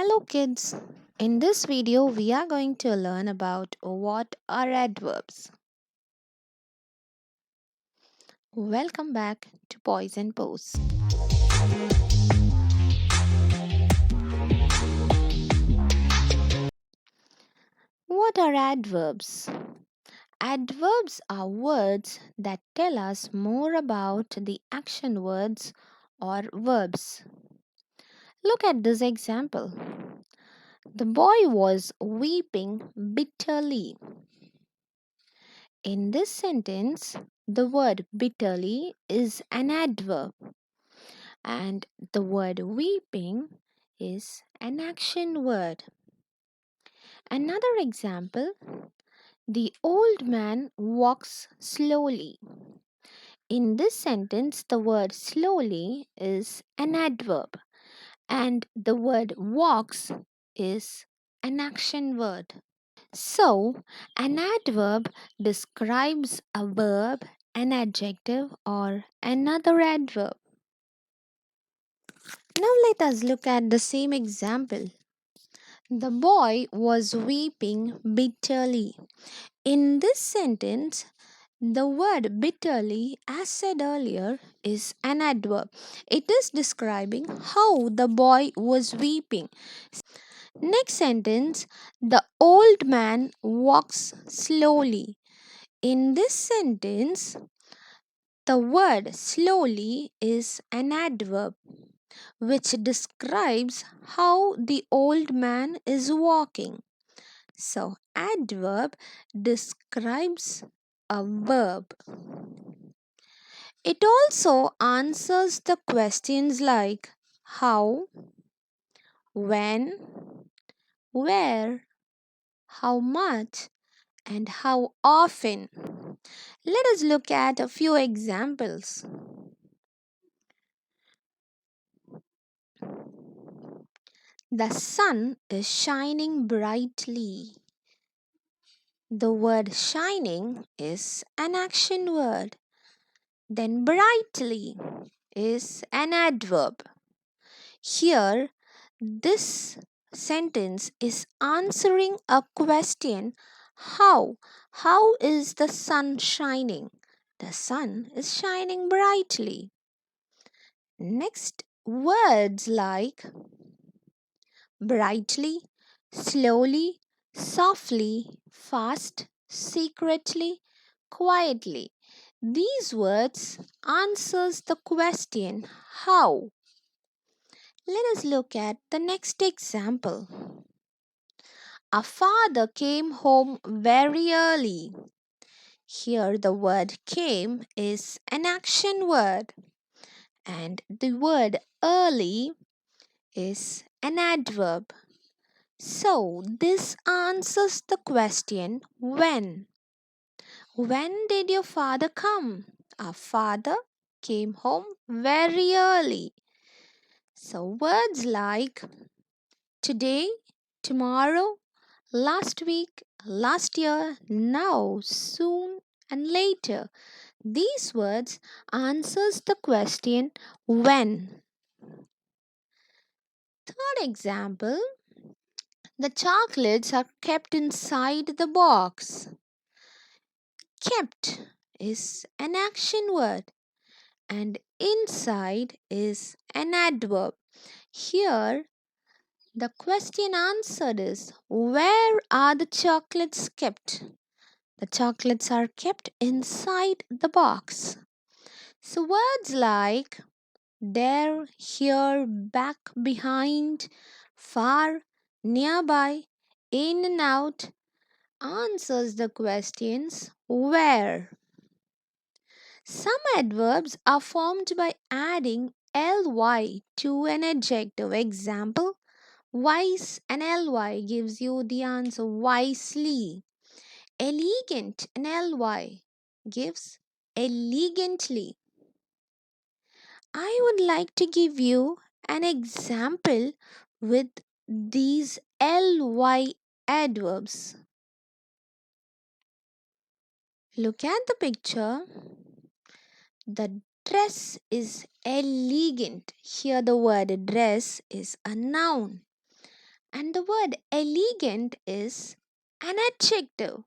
Hello kids! In this video we are going to learn about what are adverbs. Welcome back to Poise and Pose. What are adverbs? Adverbs are words that tell us more about the action words or verbs. Look at this example. The boy was weeping bitterly. In this sentence, the word bitterly is an adverb and the word weeping is an action word. Another example, the old man walks slowly. In this sentence, the word slowly is an adverb and the word walks is an action word. So, an adverb describes a verb, an adjective, or another adverb. Now, let us look at the same example. The boy was weeping bitterly. In this sentence, the word bitterly, as said earlier, is an adverb. It is describing how the boy was weeping. Next sentence, the old man walks slowly. In this sentence, the word slowly is an adverb which describes how the old man is walking. So, adverb describes a verb. It also answers the questions like how, when, where, how much, and how often. Let us look at a few examples. The sun is shining brightly. The word shining is an action word. Then brightly is an adverb. Here, this sentence is answering a question how? How is the sun shining? The sun is shining brightly. Next, words like brightly, slowly, softly, fast, secretly, quietly. These words answers the question how. Let us look at the next example. A father came home very early. Here the word came is an action word and the word early is an adverb. So this answers the question when. When did your father come? Our father came home very early. So words like today, tomorrow, last week, last year, now, soon, and later. These words answers the question when. Third example, the chocolates are kept inside the box. Kept is an action word and inside is an adverb. Here the question answered is where are the chocolates kept? The chocolates are kept inside the box. So words like there, here, back, behind, far, nearby, in and out answers the questions where. Some adverbs are formed by adding ly to an adjective. Example, wise and ly gives you the answer wisely. Elegant and ly gives elegantly. I would like to give you an example with these ly adverbs. Look at the picture. The dress is elegant. Here the word dress is a noun. And the word elegant is an adjective.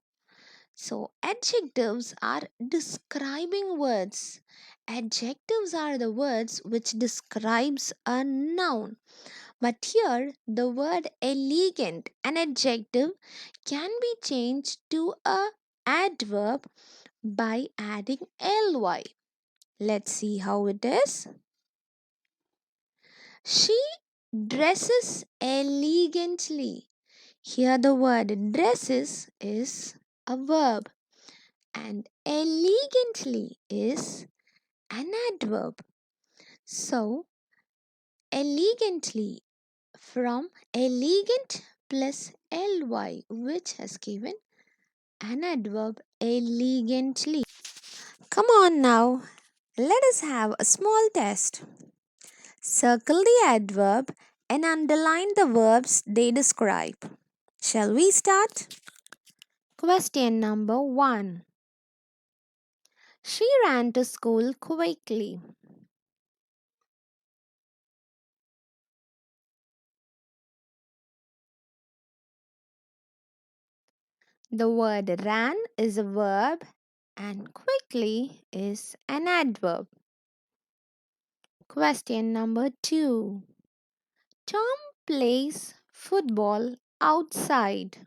So, adjectives are describing words. Adjectives are the words which describes a noun. But here, the word elegant, an adjective, can be changed to a adverb by adding ly. Let's see how it is. She dresses elegantly. Here, the word dresses is a verb and elegantly is an adverb. So, elegantly from elegant plus ly, which has given an adverb elegantly. Come on now, let us have a small test. Circle the adverb and underline the verbs they describe. Shall we start? Question number 1. She ran to school quickly. The word ran is a verb and quickly is an adverb. Question number 2. Tom plays football outside.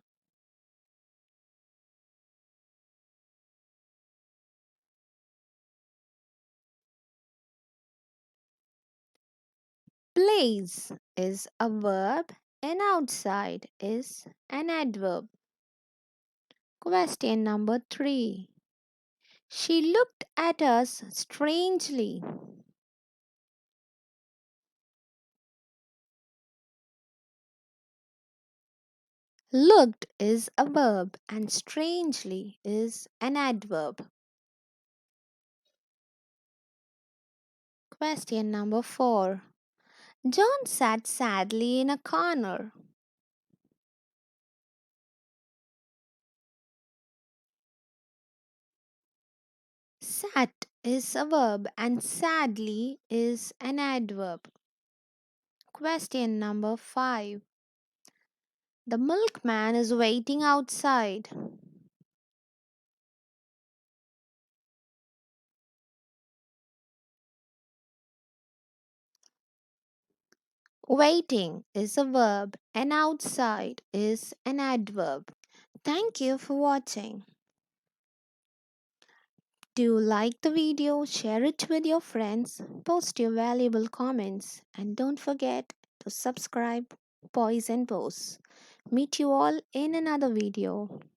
Plays is a verb and outside is an adverb. Question number 3. She looked at us strangely. Looked is a verb and strangely is an adverb. Question number 4. John sat sadly in a corner. Sat is a verb and sadly is an adverb. Question number 5. The milkman is waiting outside. Waiting is a verb and outside is an adverb. Thank you for watching. Do you like the video? Share it with your friends, post your valuable comments, and don't forget to subscribe, Poise and Pose. Meet you all in another video.